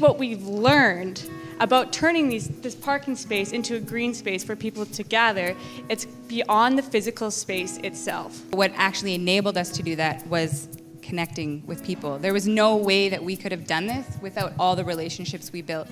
what we've learned about turning this parking space into a green space for people to gather, it's beyond the physical space itself. What actually enabled us to do that was connecting with people. There was no way that we could have done this without all the relationships we built.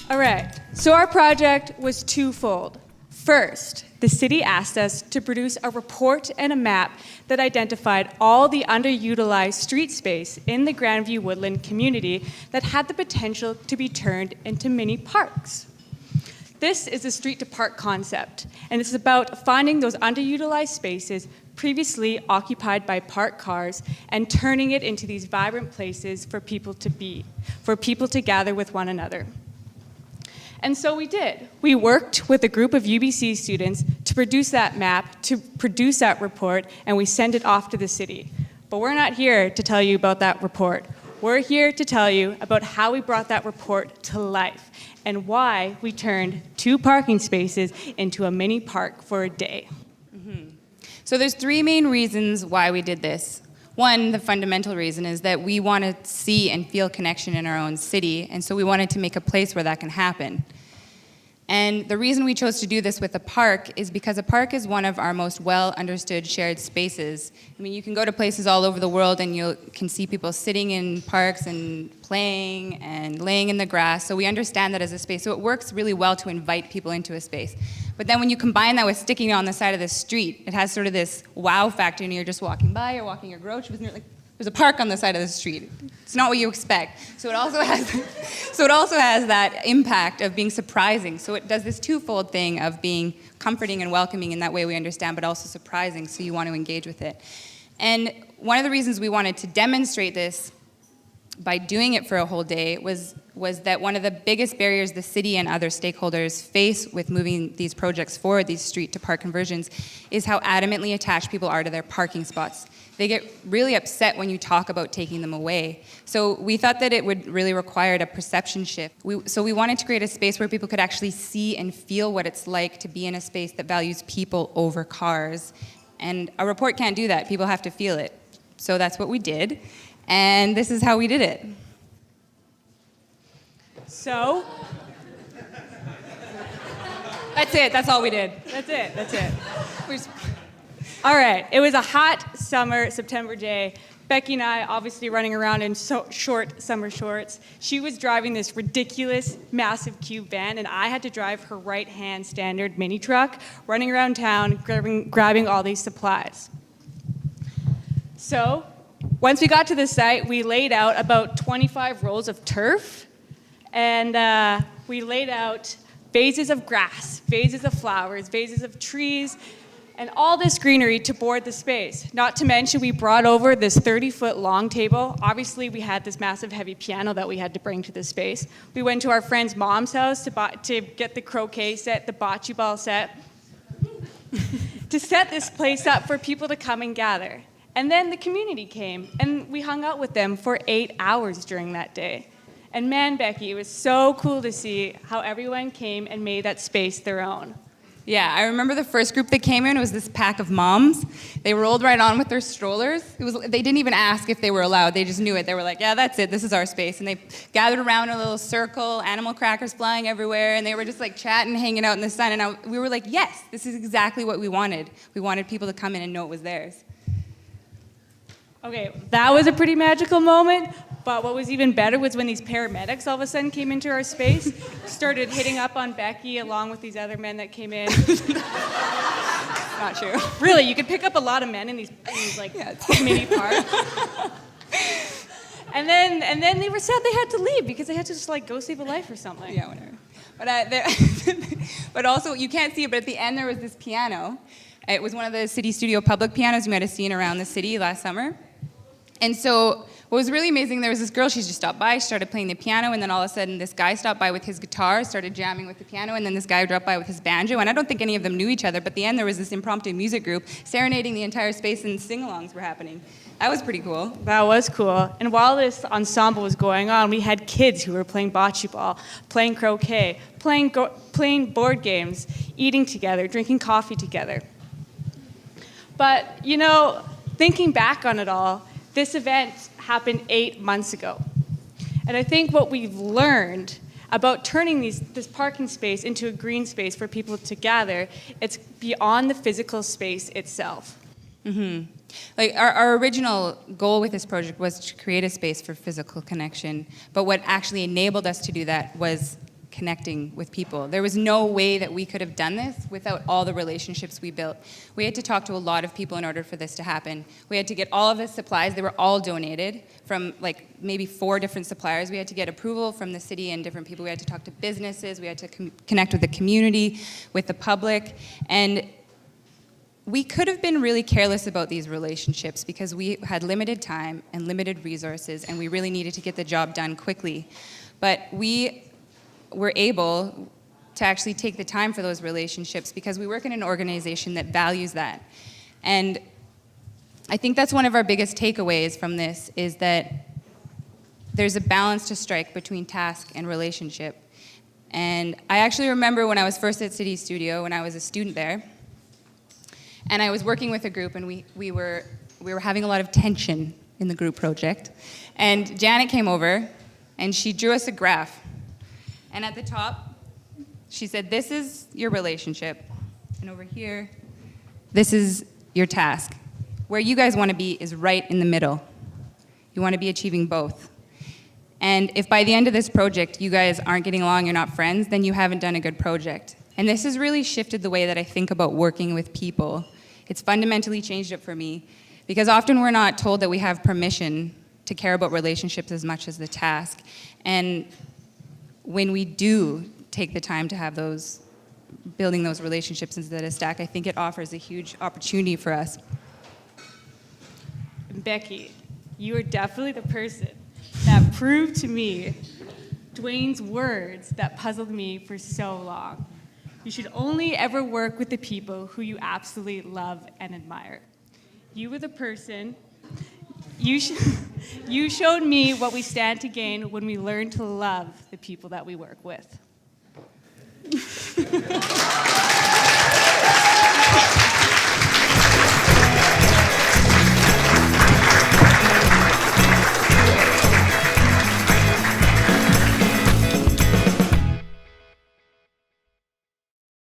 All right, so our project was twofold. First, the city asked us to produce a report and a map that identified all the underutilized street space in the Grandview Woodland community that had the potential to be turned into mini parks. This is the street to park concept, and it's about finding those underutilized spaces previously occupied by parked cars and turning it into these vibrant places for people to be, for people to gather with one another. And so we did. We worked with a group of UBC students to produce that map, to produce that report, and we sent it off to the city. But we're not here to tell you about that report. We're here to tell you about how we brought that report to life and why we turned 2 parking spaces into a mini park for a day. So there's 3 main reasons why we did this. One, the fundamental reason is that we want to see and feel connection in our own city, and so we wanted to make a place where that can happen. And the reason we chose to do this with a park is because a park is one of our most well-understood shared spaces. I mean, you can go to places all over the world and you can see people sitting in parks and playing and laying in the grass, so we understand that as a space. So it works really well to invite people into a space. But then when you combine that with sticking it on the side of the street, it has sort of this wow factor, and you're just walking by, you're walking your groceries, and you're like, there's a park on the side of the street. It's not what you expect. So it also has that impact of being surprising. So it does this twofold thing of being comforting and welcoming in that way we understand, but also surprising, so you want to engage with it. And one of the reasons we wanted to demonstrate this by doing it for a whole day was that one of the biggest barriers the city and other stakeholders face with moving these projects forward, these street to park conversions, is how adamantly attached people are to their parking spots. They get really upset when you talk about taking them away. So we thought that it would really require a perception shift. So we wanted to create a space where people could actually see and feel what it's like to be in a space that values people over cars. And a report can't do that. People have to feel it. So that's what we did. And this is how we did it. So, that's it. That's all we did. That's it. All right, it was a hot summer, September day. Becky and I obviously running around in short summer shorts. She was driving this ridiculous, massive cube van, and I had to drive her right-hand standard mini truck, running around town, grabbing all these supplies. So, once we got to the site, we laid out about 25 rolls of turf, and we laid out vases of grass, vases of flowers, vases of trees, and all this greenery to board the space. Not to mention, we brought over this 30-foot long table. Obviously, we had this massive heavy piano that we had to bring to the space. We went to our friend's mom's house to get the croquet set, the bocce ball set, to set this place up for people to come and gather. And then the community came, and we hung out with them for 8 hours during that day. And man, Becky, it was so cool to see how everyone came and made that space their own. Yeah, I remember the first group that came in was this pack of moms. They rolled right on with their strollers. They didn't even ask if they were allowed. They just knew it. They were like, yeah, that's it. This is our space. And they gathered around in a little circle, animal crackers flying everywhere, and they were just like chatting, hanging out in the sun. And we were like, yes, this is exactly what we wanted. We wanted people to come in and know it was theirs. Okay, that was a pretty magical moment, but what was even better was when these paramedics all of a sudden came into our space, started hitting up on Becky along with these other men that came in. Not true. Really, you could pick up a lot of men in these like mini parks. And then they were sad they had to leave because they had to just like go save a life or something. Yeah, whatever. But also, you can't see it, but at the end there was this piano. It was one of the CityStudio public pianos you might have seen around the city last summer. And so what was really amazing, there was this girl, she just stopped by, she started playing the piano, and then all of a sudden this guy stopped by with his guitar, started jamming with the piano, and then this guy dropped by with his banjo, and I don't think any of them knew each other, but at the end there was this impromptu music group serenading the entire space, and sing-alongs were happening. That was pretty cool. That was cool. And while this ensemble was going on, we had kids who were playing bocce ball, playing croquet, playing board games, eating together, drinking coffee together. But, you know, thinking back on it all, this event happened 8 months ago. And I think what we've learned about turning this parking space into a green space for people to gather, it's beyond the physical space itself. Mm-hmm. Like our original goal with this project was to create a space for physical connection, but what actually enabled us to do that was connecting with people. There was no way that we could have done this without all the relationships we built. We had to talk to a lot of people in order for this to happen. We had to get all of the supplies. They were all donated from like maybe 4 different suppliers. We had to get approval from the city and different people. We had to talk to businesses. We had to connect with the community, with the public. And we could have been really careless about these relationships because we had limited time and limited resources, and we really needed to get the job done quickly. But we were able to actually take the time for those relationships because we work in an organization that values that. And I think that's one of our biggest takeaways from this is that there's a balance to strike between task and relationship. And I actually remember when I was first at CityStudio, when I was a student there, and I was working with a group, and we were having a lot of tension in the group project. And Janet came over, and she drew us a graph. And at the top, she said, this is your relationship. And over here, this is your task. Where you guys want to be is right in the middle. You want to be achieving both. And if by the end of this project, you guys aren't getting along, you're not friends, then you haven't done a good project. And this has really shifted the way that I think about working with people. It's fundamentally changed it for me, because often we're not told that we have permission to care about relationships as much as the task. And when we do take the time to have those, building those relationships instead of stack, I think it offers a huge opportunity for us. Becky, you are definitely the person that proved to me Dwayne's words that puzzled me for so long. You should only ever work with the people who you absolutely love and admire. You were the person, you showed me what we stand to gain when we learn to love the people that we work with.